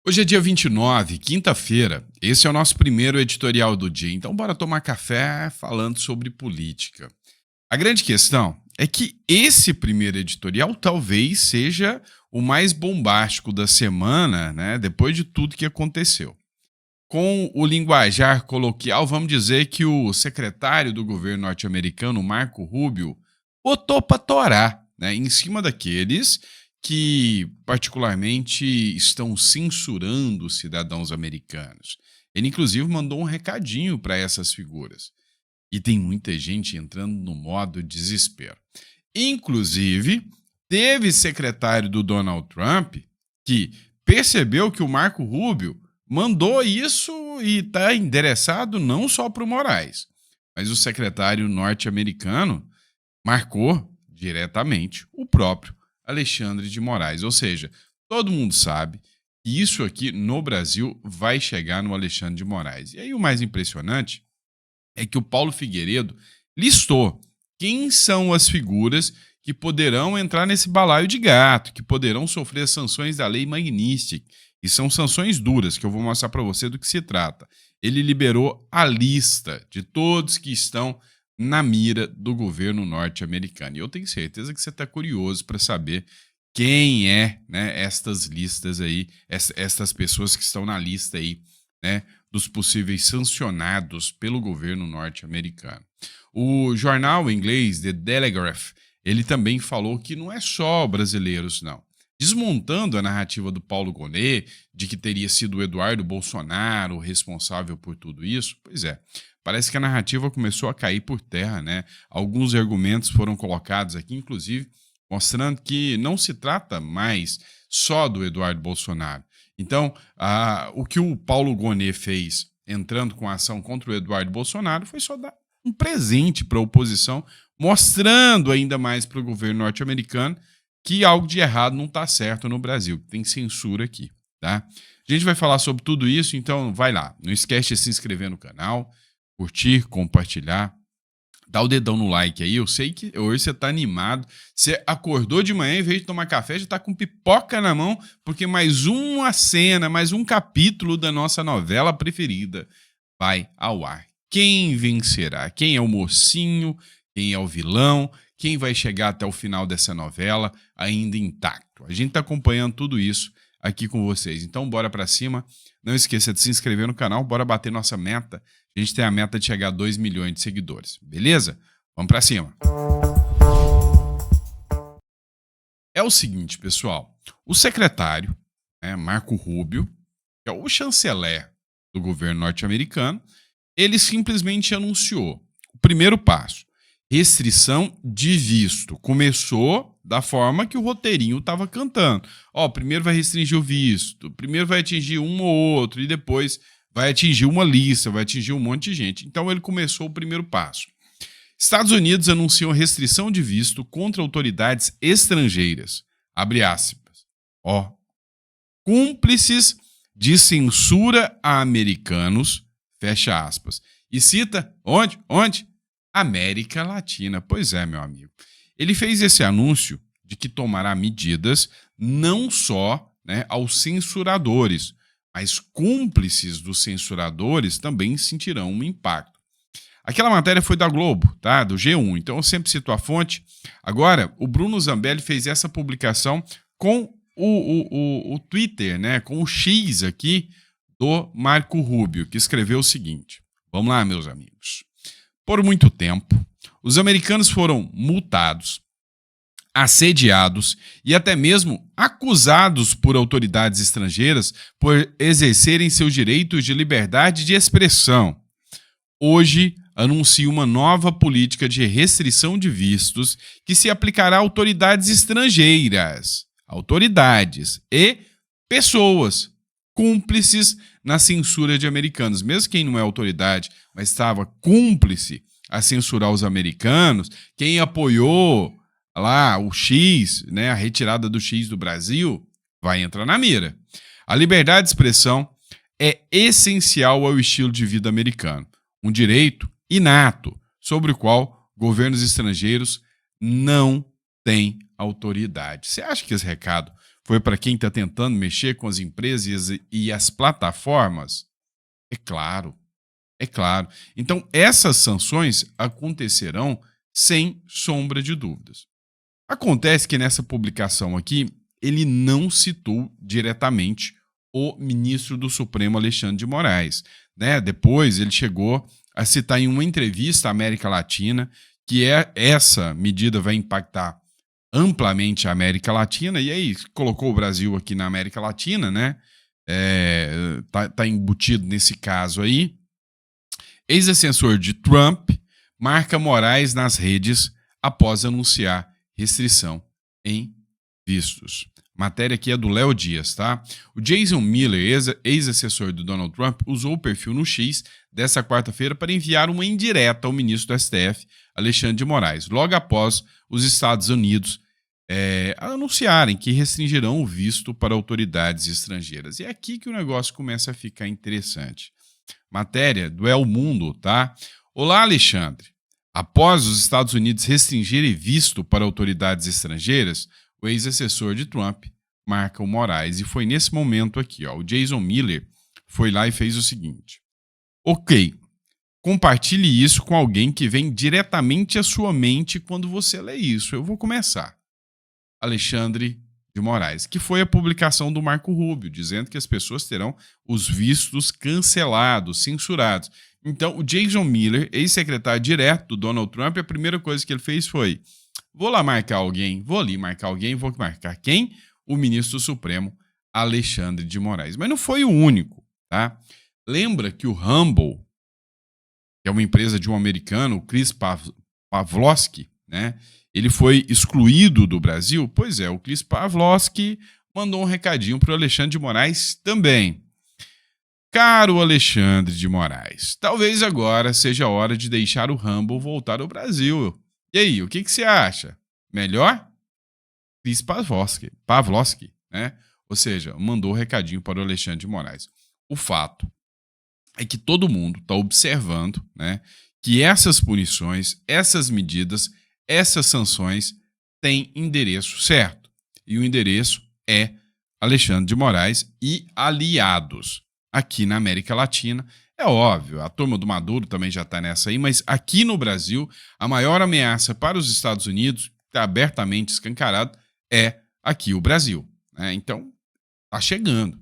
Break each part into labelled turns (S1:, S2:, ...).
S1: Hoje é dia 29, quinta-feira. Esse é o nosso primeiro editorial do dia. Então, bora tomar café falando sobre política. A grande questão é que esse primeiro editorial talvez seja o mais bombástico da semana, né? Depois de tudo que aconteceu. Com o linguajar coloquial, vamos dizer que o secretário do governo norte-americano, Marco Rubio, botou para torar, né, em cima daqueles que particularmente estão censurando os cidadãos americanos. Ele, inclusive, mandou um recadinho para essas figuras. E tem muita gente entrando no modo desespero. Inclusive, teve secretário do Donald Trump que percebeu que o Marco Rubio mandou isso e está endereçado não só para o Moraes, mas o secretário norte-americano marcou diretamente o próprio Alexandre de Moraes. Ou seja, todo mundo sabe que isso aqui no Brasil vai chegar no Alexandre de Moraes. E aí o mais impressionante é que o Paulo Figueiredo listou quem são as figuras que poderão entrar nesse balaio de gato, que poderão sofrer as sanções da Lei Magnitsky. E são sanções duras, que eu vou mostrar para você do que se trata. Ele liberou a lista de todos que estão na mira do governo norte-americano. E eu tenho certeza que você está curioso para saber quem é, né, estas listas aí, estas pessoas que estão na lista aí, né, dos possíveis sancionados pelo governo norte-americano. O jornal inglês The Telegraph, ele também falou que não é só brasileiros, não. Desmontando a narrativa do Paulo Gonet, de que teria sido o Eduardo Bolsonaro o responsável por tudo isso, pois é, parece que a narrativa começou a cair por terra, né? Alguns argumentos foram colocados aqui, inclusive, mostrando que não se trata mais só do Eduardo Bolsonaro. Então, o que o Paulo Gonet fez entrando com a ação contra o Eduardo Bolsonaro foi só dar um presente para a oposição, mostrando ainda mais para o governo norte-americano que algo de errado não está certo no Brasil, que tem censura aqui, tá? A gente vai falar sobre tudo isso, então vai lá. Não esquece de se inscrever no canal, curtir, compartilhar, dá o dedão no like aí. Eu sei que hoje você tá animado, você acordou de manhã, em vez de tomar café, já tá com pipoca na mão, porque mais uma cena, mais um capítulo da nossa novela preferida vai ao ar. Quem vencerá? Quem é o mocinho? Quem é o vilão? Quem vai chegar até o final dessa novela ainda intacto? A gente tá acompanhando tudo isso aqui com vocês. Então bora pra cima. Não esqueça de se inscrever no canal, bora bater nossa meta. A gente tem a meta de chegar a 2 milhões de seguidores, beleza? Vamos pra cima. É o seguinte, pessoal. O secretário, né, Marco Rubio, que é o chanceler do governo norte-americano, ele simplesmente anunciou o primeiro passo: restrição de visto. Começou da forma que o roteirinho estava cantando. Primeiro vai restringir o visto, primeiro vai atingir um ou outro, e depois vai atingir uma lista, vai atingir um monte de gente. Então ele começou o primeiro passo. Estados Unidos anunciam restrição de visto contra autoridades estrangeiras. Abre aspas. Cúmplices de censura a americanos, fecha aspas. E cita, onde? América Latina. Pois é, meu amigo. Ele fez esse anúncio de que tomará medidas não só, né, aos censuradores, mas cúmplices dos censuradores também sentirão um impacto. Aquela matéria foi da Globo, tá? Do G1, então eu sempre cito a fonte. Agora, o Bruno Zambelli fez essa publicação com o Twitter, né? Com o X aqui do Marco Rubio, que escreveu o seguinte. Vamos lá, meus amigos. Por muito tempo, os americanos foram multados, assediados e até mesmo acusados por autoridades estrangeiras por exercerem seus direitos de liberdade de expressão. Hoje, anuncia uma nova política de restrição de vistos que se aplicará a autoridades estrangeiras, autoridades e pessoas cúmplices na censura de americanos. Mesmo quem não é autoridade, mas estava cúmplice a censurar os americanos, quem apoiou lá o X, né, a retirada do X do Brasil, vai entrar na mira. A liberdade de expressão é essencial ao estilo de vida americano, um direito inato sobre o qual governos estrangeiros não têm autoridade. Você acha que esse recado foi para quem está tentando mexer com as empresas e as plataformas? É claro, é claro. Então, essas sanções acontecerão sem sombra de dúvidas. Acontece que nessa publicação aqui, ele não citou diretamente o ministro do Supremo, Alexandre de Moraes, né? Depois ele chegou a citar em uma entrevista à América Latina que essa medida vai impactar amplamente a América Latina, e aí colocou o Brasil aqui na América Latina, né? Tá embutido nesse caso aí. Ex-assessor de Trump marca Moraes nas redes após anunciar restrição em vistos. Matéria aqui é do Léo Dias, tá? O Jason Miller, ex-assessor do Donald Trump, usou o perfil no X dessa quarta-feira para enviar uma indireta ao ministro do STF, Alexandre de Moraes, logo após os Estados Unidos anunciarem que restringirão o visto para autoridades estrangeiras. E é aqui que o negócio começa a ficar interessante. Matéria do El Mundo, tá? Olá, Alexandre. Após os Estados Unidos restringirem visto para autoridades estrangeiras, o ex-assessor de Trump marca o Moraes. E foi nesse momento aqui, ó, o Jason Miller foi lá e fez o seguinte. Ok, compartilhe isso com alguém que vem diretamente à sua mente quando você lê isso. Eu vou começar. Alexandre de Moraes, que foi a publicação do Marco Rubio, dizendo que as pessoas terão os vistos cancelados, censurados. Então, o Jason Miller, ex-secretário direto do Donald Trump, a primeira coisa que ele fez foi: vou lá marcar alguém, vou ali marcar alguém, vou marcar quem? O ministro do Supremo, Alexandre de Moraes. Mas não foi o único, tá? Lembra que o Rumble, que é uma empresa de um americano, o Chris Pavlovski, né? Ele foi excluído do Brasil? Pois é, o Chris Pavlovski mandou um recadinho para o Alexandre de Moraes também. Caro Alexandre de Moraes, talvez agora seja a hora de deixar o Rumble voltar ao Brasil. E aí, o que você acha? Melhor? Chris Pavlovski, né? Ou seja, mandou um recadinho para o Alexandre de Moraes. O fato é que todo mundo está observando, né, que essas punições, essas medidas, essas sanções têm endereço certo. E o endereço é Alexandre de Moraes e aliados. Aqui na América Latina, é óbvio, a turma do Maduro também já está nessa aí, mas aqui no Brasil, a maior ameaça para os Estados Unidos, que está abertamente escancarado, é aqui o Brasil, né? Então, está chegando.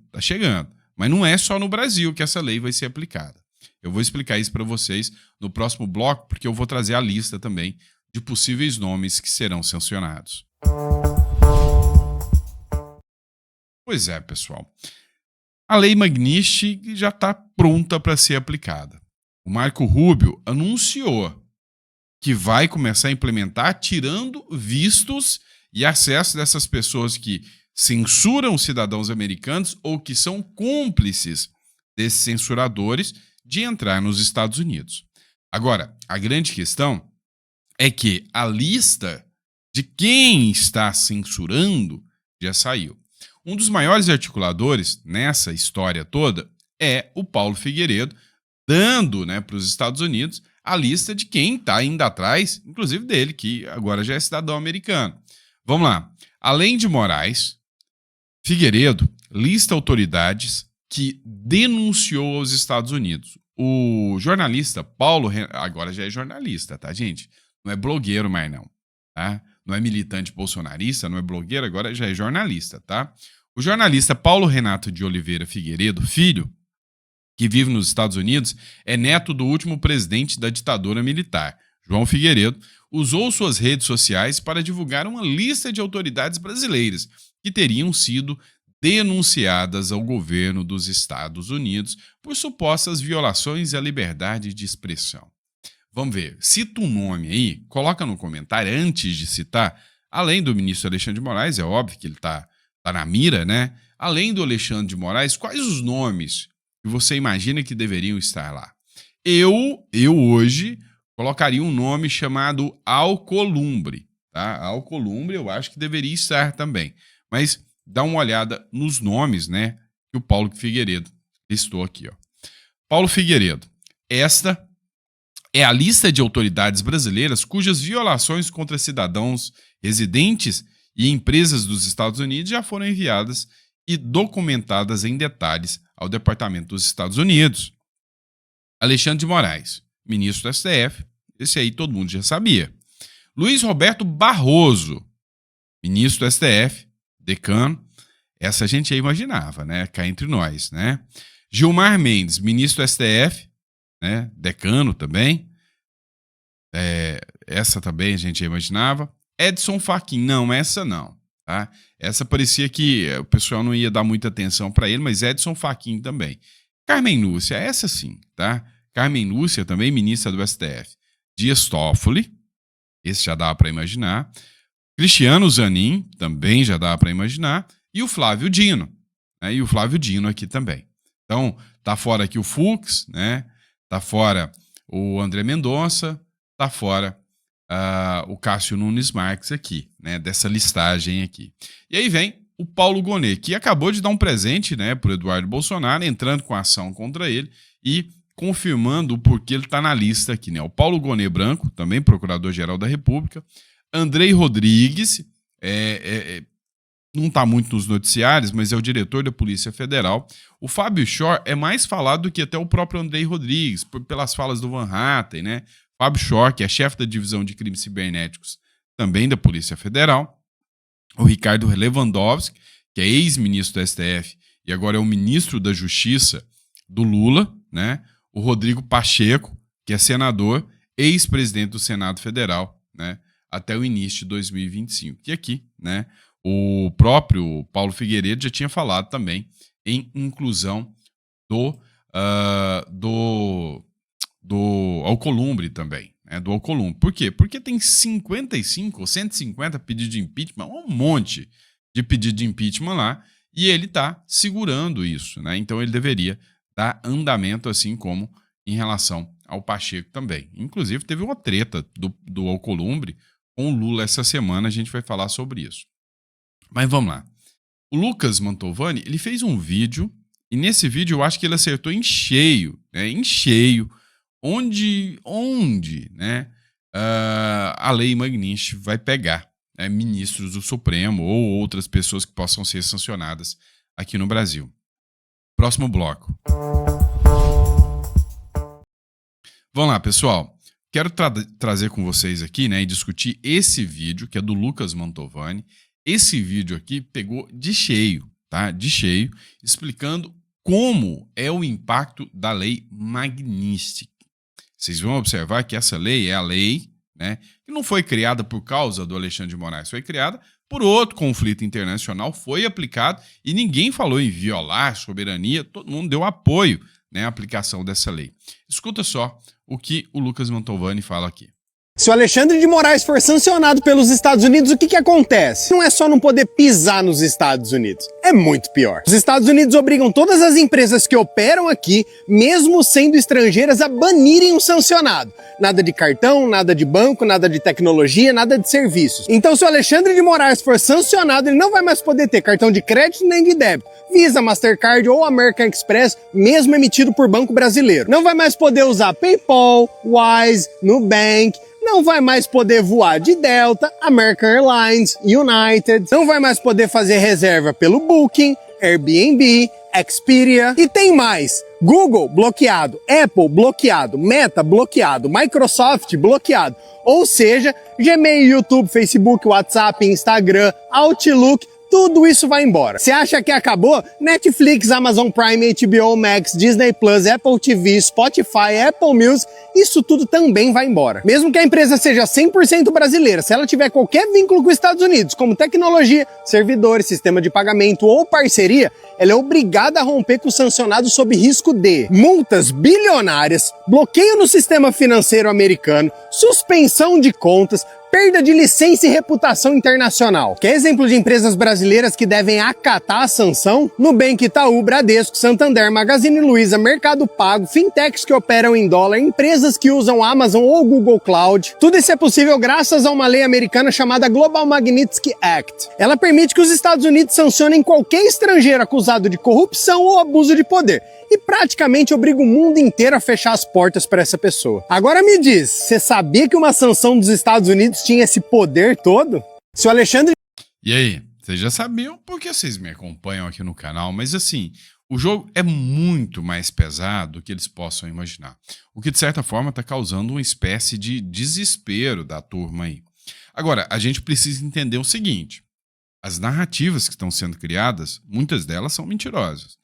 S1: Mas não é só no Brasil que essa lei vai ser aplicada. Eu vou explicar isso para vocês no próximo bloco, porque eu vou trazer a lista também de possíveis nomes que serão sancionados. Pois é, pessoal. A Lei Magnitsky já está pronta para ser aplicada. O Marco Rubio anunciou que vai começar a implementar tirando vistos e acesso dessas pessoas que censuram cidadãos americanos ou que são cúmplices desses censuradores de entrar nos Estados Unidos. Agora, a grande questão é que a lista de quem está censurando já saiu. Um dos maiores articuladores nessa história toda é o Paulo Figueiredo, dando, né, para os Estados Unidos a lista de quem está indo atrás, inclusive dele, que agora já é cidadão americano. Vamos lá. Além de Moraes, Figueiredo lista autoridades que denunciou aos Estados Unidos. O jornalista Paulo, agora já é jornalista, tá, gente? Não é blogueiro mais não, tá? Não é militante bolsonarista, não é blogueiro, agora já é jornalista, tá? O jornalista Paulo Renato de Oliveira Figueiredo, filho, que vive nos Estados Unidos, é neto do último presidente da ditadura militar, João Figueiredo, usou suas redes sociais para divulgar uma lista de autoridades brasileiras que teriam sido denunciadas ao governo dos Estados Unidos por supostas violações à liberdade de expressão. Vamos ver, cita um nome aí, coloca no comentário antes de citar, além do ministro Alexandre de Moraes, é óbvio que ele tá na mira, né? Além do Alexandre de Moraes, quais os nomes que você imagina que deveriam estar lá? Eu hoje colocaria um nome chamado Alcolumbre, tá? Alcolumbre eu acho que deveria estar também, mas dá uma olhada nos nomes, né, que o Paulo Figueiredo listou aqui, ó. Paulo Figueiredo, esta é a lista de autoridades brasileiras cujas violações contra cidadãos residentes e empresas dos Estados Unidos já foram enviadas e documentadas em detalhes ao Departamento dos Estados Unidos. Alexandre de Moraes, ministro do STF, esse aí todo mundo já sabia. Luiz Roberto Barroso, ministro do STF, decano, essa a gente já imaginava, né? Cá entre nós, né? Gilmar Mendes, ministro do STF, né? Decano também. Essa também a gente já imaginava. Edson Fachin, não, essa não, tá? Essa parecia que o pessoal não ia dar muita atenção para ele, mas Edson Fachin também. Carmen Lúcia, essa sim, tá? Carmen Lúcia também, ministra do STF. Dias Toffoli, esse já dá para imaginar. Cristiano Zanin, também já dá para imaginar. E o Flávio Dino, né? E o Flávio Dino aqui também. Então, tá fora aqui o Fux, né? Tá fora o André Mendonça, tá fora o Cássio Nunes Marques aqui, né? Dessa listagem aqui. E aí vem o Paulo Gonet, que acabou de dar um presente, né, pro Eduardo Bolsonaro, entrando com ação contra ele e confirmando o porquê ele tá na lista aqui, né? O Paulo Gonet Branco, também procurador-geral da República. Andrei Rodrigues, não está muito nos noticiários, mas é o diretor da Polícia Federal. O Fábio Shor é mais falado do que até o próprio Andrei Rodrigues, pelas falas do Van Hatten, né? Fábio Shor, que é chefe da divisão de crimes cibernéticos, também da Polícia Federal. O Ricardo Lewandowski, que é ex-ministro do STF e agora é o ministro da Justiça do Lula, né? O Rodrigo Pacheco, que é senador, ex-presidente do Senado Federal, né? Até o início de 2025. E aqui, né? O próprio Paulo Figueiredo já tinha falado também em inclusão do Alcolumbre também, né? Do Alcolumbre. Por quê? Porque tem 55 ou 150 pedidos de impeachment, um monte de pedido de impeachment lá, e ele está segurando isso, né? Então ele deveria dar andamento, assim como em relação ao Pacheco também. Inclusive teve uma treta do Alcolumbre com o Lula essa semana, a gente vai falar sobre isso. Mas vamos lá. O Lucas Mantovani, ele fez um vídeo, e nesse vídeo eu acho que ele acertou em cheio, né? Em cheio, onde né, a lei Magnitsky vai pegar, né, ministros do Supremo ou outras pessoas que possam ser sancionadas aqui no Brasil. Próximo bloco. Vamos lá, pessoal. Quero trazer com vocês aqui, né, e discutir esse vídeo, que é do Lucas Mantovani. Esse vídeo aqui pegou de cheio, tá? De cheio, explicando como é o impacto da lei Magnitsky. Vocês vão observar que essa lei é a lei, né, que não foi criada por causa do Alexandre de Moraes, foi criada por outro conflito internacional, foi aplicado e ninguém falou em violar soberania, todo mundo deu apoio, né, à aplicação dessa lei. Escuta só o que o Lucas Mantovani fala aqui.
S2: Se o Alexandre de Moraes for sancionado pelos Estados Unidos, o que acontece? Não é só não poder pisar nos Estados Unidos, é muito pior. Os Estados Unidos obrigam todas as empresas que operam aqui, mesmo sendo estrangeiras, a banirem o sancionado. Nada de cartão, nada de banco, nada de tecnologia, nada de serviços. Então, se o Alexandre de Moraes for sancionado, ele não vai mais poder ter cartão de crédito nem de débito, Visa, Mastercard ou American Express, mesmo emitido por banco brasileiro. Não vai mais poder usar PayPal, Wise, Nubank. Não vai mais poder voar de Delta, American Airlines, United. Não vai mais poder fazer reserva pelo Booking, Airbnb, Expedia. E tem mais. Google bloqueado, Apple bloqueado, Meta bloqueado, Microsoft bloqueado. Ou seja, Gmail, YouTube, Facebook, WhatsApp, Instagram, Outlook, tudo isso vai embora. Você acha que acabou? Netflix, Amazon Prime, HBO Max, Disney Plus, Apple TV, Spotify, Apple Music, isso tudo também vai embora. Mesmo que a empresa seja 100% brasileira, se ela tiver qualquer vínculo com os Estados Unidos, como tecnologia, servidores, sistema de pagamento ou parceria, ela é obrigada a romper com o sancionado sob risco de multas bilionárias, bloqueio no sistema financeiro americano, suspensão de contas, perda de licença e reputação internacional. Quer exemplo de empresas brasileiras que devem acatar a sanção? Nubank, Itaú, Bradesco, Santander, Magazine Luiza, Mercado Pago, fintechs que operam em dólar, empresas que usam Amazon ou Google Cloud. Tudo isso é possível graças a uma lei americana chamada Global Magnitsky Act. Ela permite que os Estados Unidos sancionem qualquer estrangeiro acusado de corrupção ou abuso de poder. E praticamente obriga o mundo inteiro a fechar as portas para essa pessoa. Agora me diz, você sabia que uma sanção dos Estados Unidos tinha esse poder todo? Se o Alexandre...
S1: E aí, vocês já sabiam porque vocês me acompanham aqui no canal, mas assim, o jogo é muito mais pesado do que eles possam imaginar. O que de certa forma está causando uma espécie de desespero da turma aí. Agora, a gente precisa entender o seguinte: as narrativas que estão sendo criadas, muitas delas são mentirosas.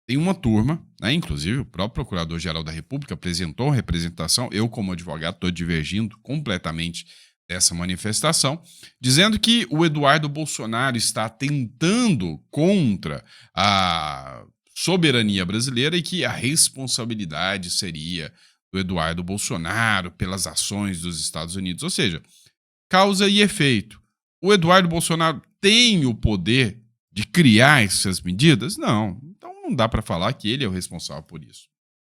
S1: Tem uma turma, né, inclusive o próprio Procurador-Geral da República apresentou uma representação, eu como advogado estou divergindo completamente dessa manifestação, dizendo que o Eduardo Bolsonaro está atentando contra a soberania brasileira e que a responsabilidade seria do Eduardo Bolsonaro pelas ações dos Estados Unidos. Ou seja, causa e efeito. O Eduardo Bolsonaro tem o poder de criar essas medidas? Não. Então não dá para falar que ele é o responsável por isso.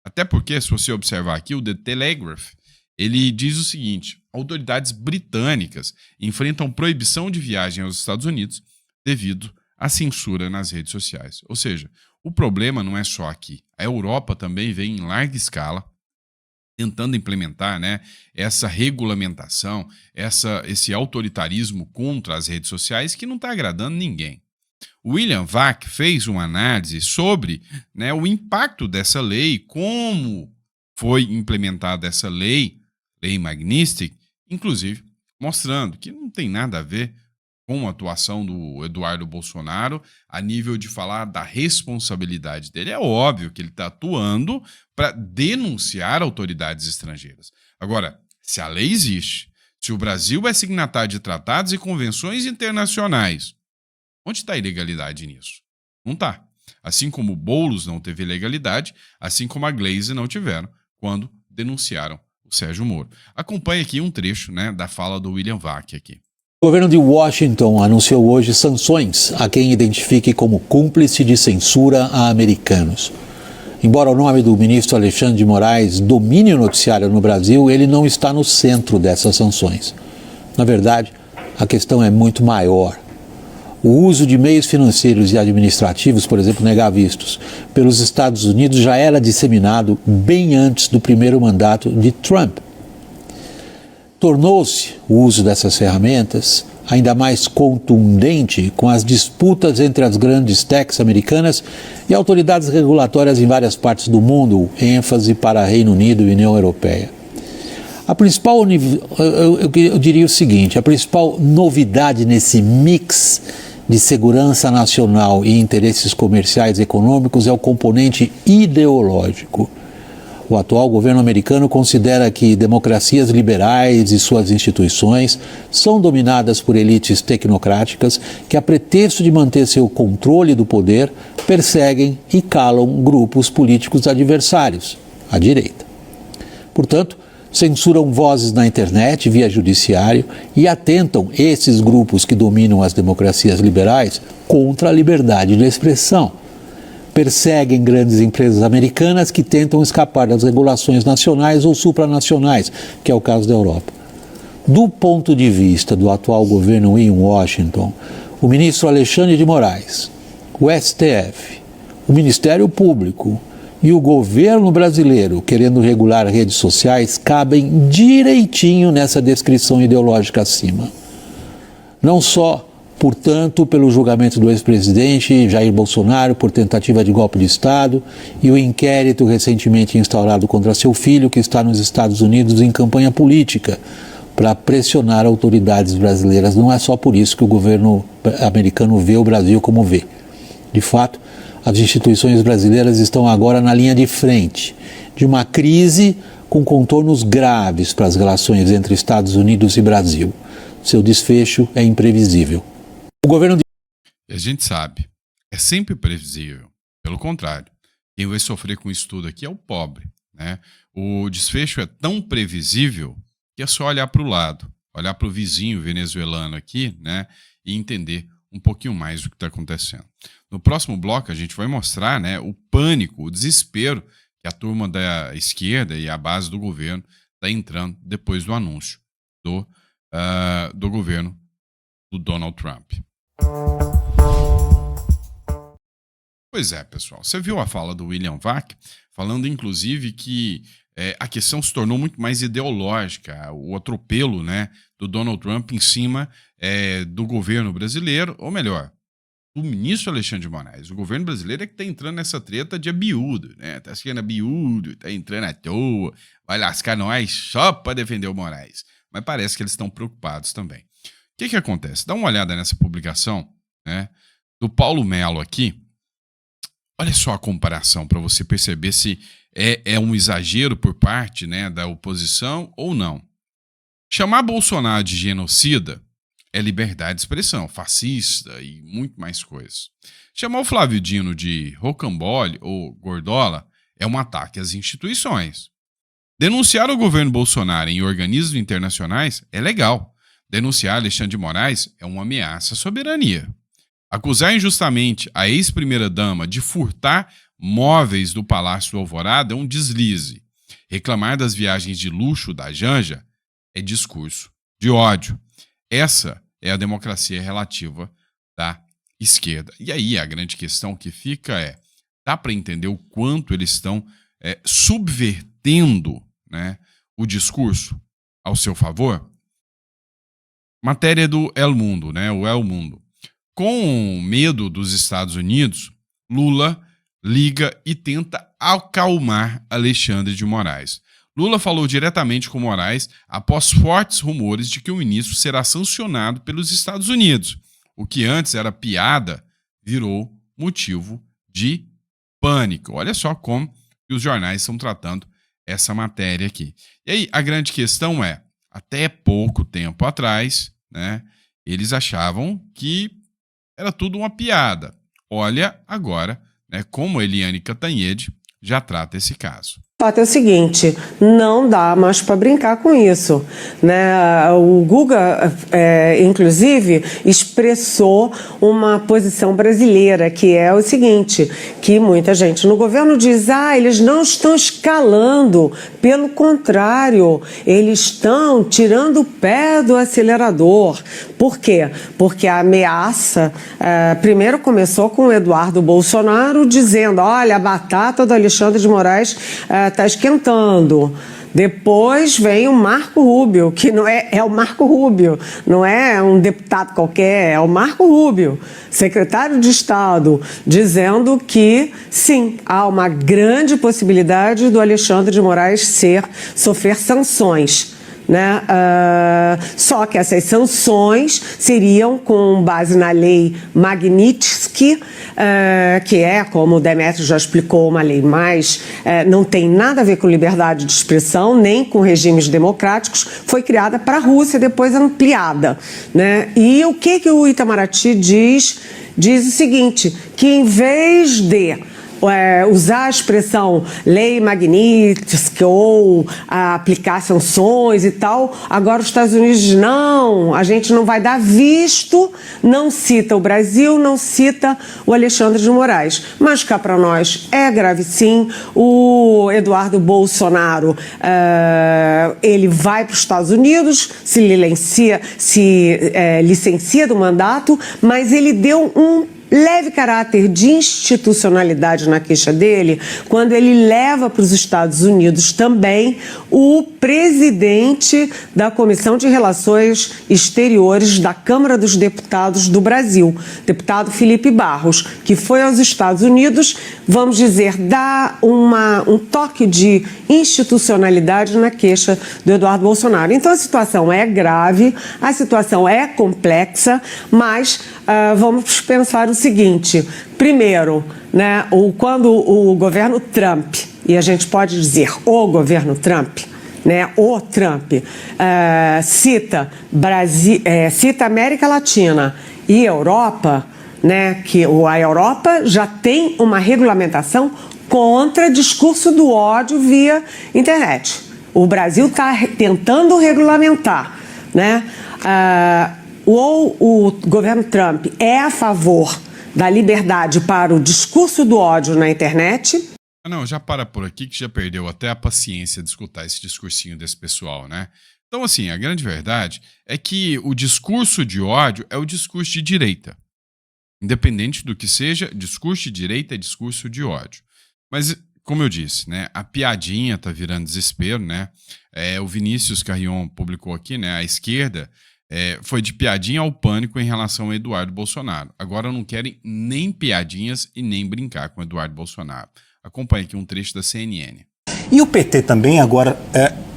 S1: Até porque, se você observar aqui, o The Telegraph, ele diz o seguinte: autoridades britânicas enfrentam proibição de viagem aos Estados Unidos devido à censura nas redes sociais. Ou seja, o problema não é só aqui. A Europa também vem em larga escala tentando implementar, né, essa regulamentação, esse autoritarismo contra as redes sociais que não está agradando ninguém. O William Vac fez uma análise sobre, né, o impacto dessa lei, como foi implementada essa lei Magnitsky, inclusive mostrando que não tem nada a ver com a atuação do Eduardo Bolsonaro a nível de falar da responsabilidade dele. É óbvio que ele está atuando para denunciar autoridades estrangeiras. Agora, se a lei existe, se o Brasil é signatário de tratados e convenções internacionais, onde está a ilegalidade nisso? Não está. Assim como o Boulos não teve ilegalidade, assim como a Glaze não tiveram quando denunciaram o Sérgio Moro. Acompanhe aqui um trecho, né, da fala do William Vac aqui.
S3: O governo de Washington anunciou hoje sanções a quem identifique como cúmplice de censura a americanos. Embora o nome do ministro Alexandre de Moraes domine o noticiário no Brasil, ele não está no centro dessas sanções. Na verdade, a questão é muito maior. O uso de meios financeiros e administrativos, por exemplo, negar vistos, pelos Estados Unidos já era disseminado bem antes do primeiro mandato de Trump. Tornou-se o uso dessas ferramentas ainda mais contundente com as disputas entre as grandes techs americanas e autoridades regulatórias em várias partes do mundo, ênfase para Reino Unido e União Europeia. A principal, eu diria o seguinte: a principal novidade nesse mix de segurança nacional e interesses comerciais e econômicos é o componente ideológico. O atual governo americano considera que democracias liberais e suas instituições são dominadas por elites tecnocráticas que, a pretexto de manter seu controle do poder, perseguem e calam grupos políticos adversários, a direita. Portanto, censuram vozes na internet via judiciário e atentam esses grupos que dominam as democracias liberais contra a liberdade de expressão. Perseguem grandes empresas americanas que tentam escapar das regulações nacionais ou supranacionais, que é o caso da Europa. Do ponto de vista do atual governo em Washington, o ministro Alexandre de Moraes, o STF, o Ministério Público e o governo brasileiro querendo regular redes sociais cabem direitinho nessa descrição ideológica acima. Não só, portanto, pelo julgamento do ex-presidente Jair Bolsonaro por tentativa de golpe de Estado e o inquérito recentemente instaurado contra seu filho, que está nos Estados Unidos em campanha política para pressionar autoridades brasileiras. Não é só por isso que o governo americano vê o Brasil como vê. De fato, as instituições brasileiras estão agora na linha de frente de uma crise com contornos graves para as relações entre Estados Unidos e Brasil. Seu desfecho é imprevisível. O governo de...
S1: A gente sabe, é sempre previsível. Pelo contrário, quem vai sofrer com isso tudo aqui é o pobre, né? O desfecho é tão previsível que é só olhar para o lado, olhar para o vizinho venezuelano aqui, né, e entender um pouquinho mais do que está acontecendo. No próximo bloco a gente vai mostrar, né, o pânico, o desespero que a turma da esquerda e a base do governo está entrando depois do anúncio do governo do Donald Trump. Pois é, pessoal. Você viu a fala do William Vac, falando inclusive que a questão se tornou muito mais ideológica, o atropelo, né, do Donald Trump em cima do governo brasileiro, ou melhor, do ministro Alexandre de Moraes. O governo brasileiro é que está entrando nessa treta de abiúdo, né? Tá sendo abiúdo, tá entrando à toa, vai lascar nós só para defender o Moraes. Mas parece que eles estão preocupados também. O que acontece? Dá uma olhada nessa publicação, né, do Paulo Melo aqui. Olha só a comparação para você perceber se é um exagero por parte, né, da oposição ou não. Chamar Bolsonaro de genocida é liberdade de expressão, fascista e muito mais coisas. Chamar o Flávio Dino de rocambole ou gordola é um ataque às instituições. Denunciar o governo Bolsonaro em organismos internacionais é legal. Denunciar Alexandre de Moraes é uma ameaça à soberania. Acusar injustamente a ex-primeira-dama de furtar móveis do Palácio do Alvorada é um deslize. Reclamar das viagens de luxo da Janja é discurso de ódio. Essa é a democracia relativa da esquerda. E aí a grande questão que fica dá para entender o quanto eles estão subvertendo, né, o discurso ao seu favor? Matéria do El Mundo, né, o El Mundo. Com medo dos Estados Unidos, Lula liga e tenta acalmar Alexandre de Moraes. Lula falou diretamente com Moraes após fortes rumores de que o ministro será sancionado pelos Estados Unidos. O que antes era piada virou motivo de pânico. Olha só como os jornais estão tratando essa matéria aqui. E aí a grande questão até pouco tempo atrás, né, eles achavam que era tudo uma piada. Olha agora, né, como Eliane Cantanhede já trata esse caso.
S4: O fato é o seguinte, não dá mais para brincar com isso, né? O Guga, inclusive, expressou uma posição brasileira, que é o seguinte, que muita gente no governo diz, eles não estão escalando, pelo contrário, eles estão tirando o pé do acelerador. Por quê? Porque a ameaça, primeiro começou com o Eduardo Bolsonaro dizendo, olha, a batata do Alexandre de Moraes está esquentando. Depois vem o Marco Rubio, que não é o Marco Rubio, não é um deputado qualquer, é o Marco Rubio, secretário de Estado, dizendo que, sim, há uma grande possibilidade do Alexandre de Moraes sofrer sanções. Né? Só que essas sanções seriam com base na lei Magnitsky, que é, como o Demétrio já explicou, uma lei mais, não tem nada a ver com liberdade de expressão, nem com regimes democráticos, foi criada para a Rússia, depois ampliada. Né? E o que o Itamaraty diz? Diz o seguinte, que em vez de usar a expressão lei Magnitsky ou aplicar sanções e tal, agora os Estados Unidos dizem, não, a gente não vai dar visto, não cita o Brasil, não cita o Alexandre de Moraes. Mas cá para nós é grave sim, o Eduardo Bolsonaro, ele vai para os Estados Unidos, se licencia do mandato, mas ele deu um leve caráter de institucionalidade na queixa dele, quando ele leva para os Estados Unidos também o presidente da Comissão de Relações Exteriores da Câmara dos Deputados do Brasil, deputado Felipe Barros, que foi aos Estados Unidos, vamos dizer, dar um toque de institucionalidade na queixa do Eduardo Bolsonaro. Então a situação é grave, a situação é complexa, mas vamos pensar o seguinte, primeiro, né, quando o governo Trump, e a gente pode dizer o governo Trump, né, o Trump, cita América Latina e Europa, né, que a Europa já tem uma regulamentação contra discurso do ódio via internet. O Brasil está tentando regulamentar, né? Ou o governo Trump é a favor da liberdade para o discurso do ódio na internet.
S1: Não, já para por aqui que já perdeu até a paciência de escutar esse discursinho desse pessoal, né? Então, assim, a grande verdade é que o discurso de ódio é o discurso de direita. Independente do que seja, discurso de direita é discurso de ódio. Mas como eu disse, né, a piadinha tá virando desespero, né? O Vinícius Carrion publicou aqui, né, a esquerda foi de piadinha ao pânico em relação a Eduardo Bolsonaro. Agora não querem nem piadinhas e nem brincar com Eduardo Bolsonaro. Acompanhe aqui um trecho da CNN.
S5: E o PT também agora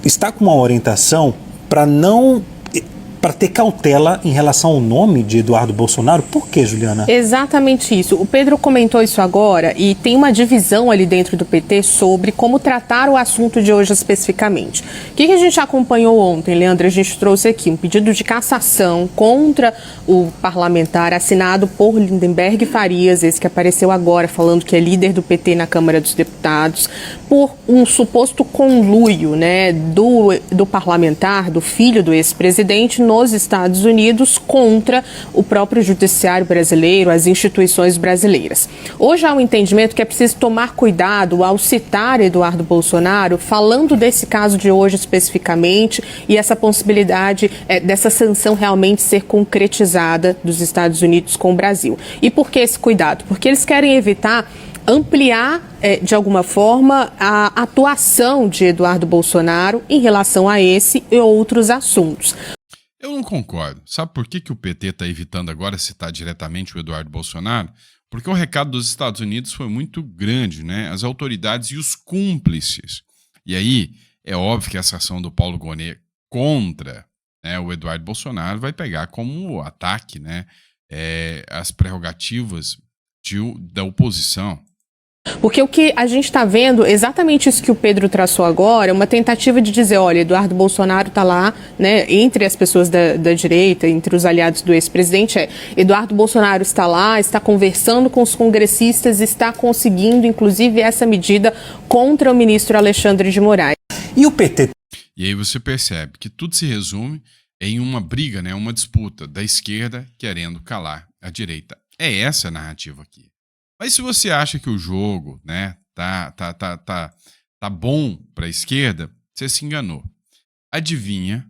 S5: está com uma orientação para ter cautela em relação ao nome de Eduardo Bolsonaro. Por quê, Juliana?
S6: Exatamente isso. O Pedro comentou isso agora e tem uma divisão ali dentro do PT sobre como tratar o assunto de hoje especificamente. O que a gente acompanhou ontem, Leandro? A gente trouxe aqui um pedido de cassação contra o parlamentar assinado por Lindenberg Farias, esse que apareceu agora falando que é líder do PT na Câmara dos Deputados, por um suposto conluio, né, do parlamentar, do filho do ex-presidente, nos Estados Unidos contra o próprio judiciário brasileiro, as instituições brasileiras. Hoje há um entendimento que é preciso tomar cuidado ao citar Eduardo Bolsonaro, falando desse caso de hoje especificamente e essa possibilidade dessa sanção realmente ser concretizada dos Estados Unidos com o Brasil. E por que esse cuidado? Porque eles querem evitar ampliar, de alguma forma, a atuação de Eduardo Bolsonaro em relação a esse e outros assuntos.
S1: Eu não concordo. Sabe por que o PT está evitando agora citar diretamente o Eduardo Bolsonaro? Porque o recado dos Estados Unidos foi muito grande, né? As autoridades e os cúmplices. E aí, é óbvio que essa ação do Paulo Gonet contra, né, o Eduardo Bolsonaro vai pegar como ataque, né, as prerrogativas da oposição.
S6: Porque o que a gente está vendo, exatamente isso que o Pedro traçou agora, é uma tentativa de dizer, olha, Eduardo Bolsonaro está lá, né, entre as pessoas da direita, entre os aliados do ex-presidente, Eduardo Bolsonaro está lá, está conversando com os congressistas, está conseguindo, inclusive, essa medida contra o ministro Alexandre de Moraes.
S5: E o PT?
S1: E aí você percebe que tudo se resume em uma briga, né, uma disputa da esquerda querendo calar a direita. É essa a narrativa aqui. Mas se você acha que o jogo, né, tá bom para a esquerda, você se enganou. Adivinha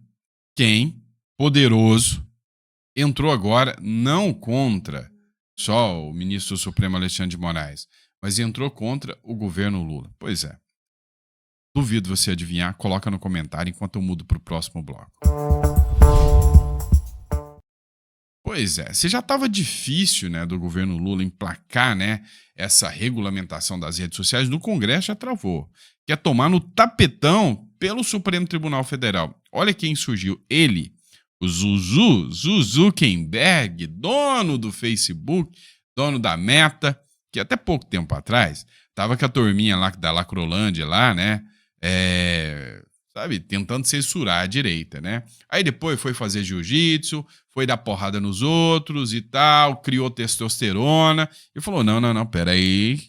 S1: quem, poderoso, entrou agora não contra só o ministro do Supremo Alexandre de Moraes, mas entrou contra o governo Lula. Pois é. Duvido você adivinhar, coloca no comentário enquanto eu mudo para o próximo bloco. Pois é, se já estava difícil, né, do governo Lula emplacar, né, essa regulamentação das redes sociais, no Congresso já travou. Quer tomar no tapetão pelo Supremo Tribunal Federal. Olha quem surgiu, ele, o Zuckerberg, dono do Facebook, dono da Meta, que até pouco tempo atrás estava com a turminha lá da Lacrolândia lá, né, sabe, tentando censurar a direita, né? Aí depois foi fazer jiu-jitsu, foi dar porrada nos outros e tal, criou testosterona e falou, não, peraí,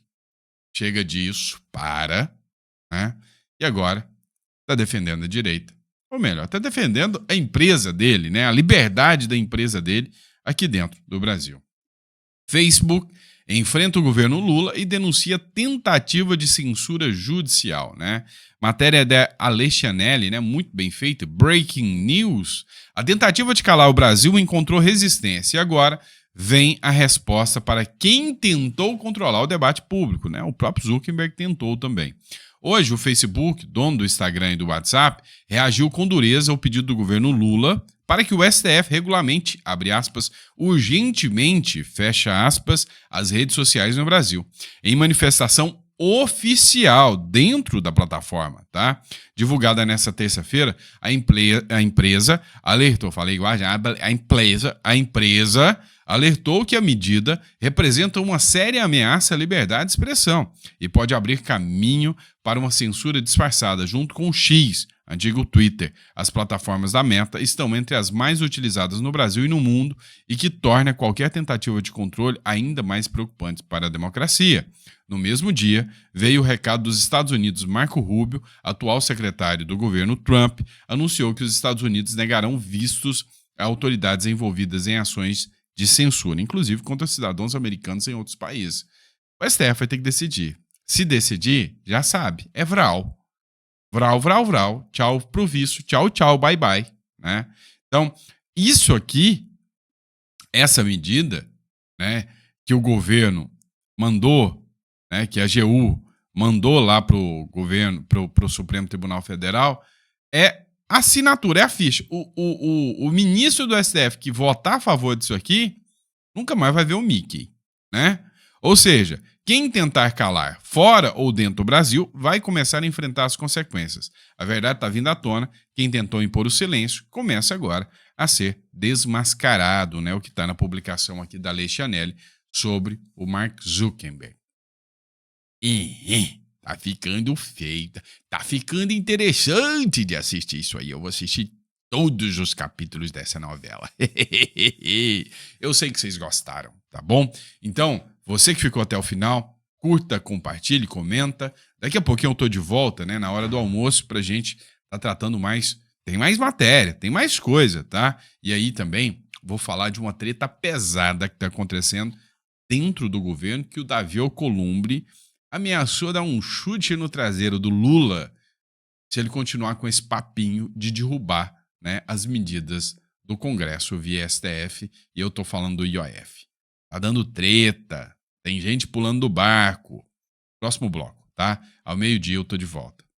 S1: chega disso, para, né? E agora tá defendendo a direita. Ou melhor, tá defendendo a empresa dele, né? A liberdade da empresa dele aqui dentro do Brasil. Facebook enfrenta o governo Lula e denuncia tentativa de censura judicial, né? Matéria da Alexanelli, né? Muito bem feita, breaking news. A tentativa de calar o Brasil encontrou resistência e agora vem a resposta para quem tentou controlar o debate público, né? O próprio Zuckerberg tentou também. Hoje, o Facebook, dono do Instagram e do WhatsApp, reagiu com dureza ao pedido do governo Lula para que o STF regulamente, abre aspas, urgentemente, fecha aspas, as redes sociais no Brasil, em manifestação oficial dentro da plataforma, tá? Divulgada nessa terça-feira, a empresa alertou, falei igual a empresa alertou que a medida representa uma séria ameaça à liberdade de expressão e pode abrir caminho para uma censura disfarçada junto com o X, antigo Twitter. As plataformas da Meta estão entre as mais utilizadas no Brasil e no mundo e que torna qualquer tentativa de controle ainda mais preocupante para a democracia. No mesmo dia, veio o recado dos Estados Unidos. Marco Rubio, atual secretário do governo Trump, anunciou que os Estados Unidos negarão vistos a autoridades envolvidas em ações de censura, inclusive contra cidadãos americanos em outros países. O STF vai ter que decidir. Se decidir, já sabe, é vral. Vral, vral, vral. Tchau pro visto. Tchau, tchau, bye, bye. Né? Então, isso aqui, essa medida, né, que o governo mandou, né, que a AGU mandou lá pro governo, pro Supremo Tribunal Federal, é assinatura, é a ficha. O ministro do STF que votar a favor disso aqui, nunca mais vai ver o Mickey, né? Ou seja, quem tentar calar fora ou dentro do Brasil vai começar a enfrentar as consequências. A verdade está vindo à tona. Quem tentou impor o silêncio começa agora a ser desmascarado, né? O que está na publicação aqui da Lei Chanelli sobre o Mark Zuckerberg. Tá ficando feio, tá ficando interessante de assistir isso aí. Eu vou assistir todos os capítulos dessa novela. Eu sei que vocês gostaram, tá bom? Então, você que ficou até o final, curta, compartilhe, comenta. Daqui a pouquinho eu tô de volta, né, na hora do almoço, pra gente tá tratando mais. Tem mais matéria, tem mais coisa, tá? E aí também vou falar de uma treta pesada que tá acontecendo dentro do governo, que o Davi Alcolumbre ameaçou dar um chute no traseiro do Lula se ele continuar com esse papinho de derrubar, né, as medidas do Congresso via STF, e eu tô falando do IOF. Tá dando treta, tem gente pulando do barco. Próximo bloco, tá? Ao meio-dia eu tô de volta.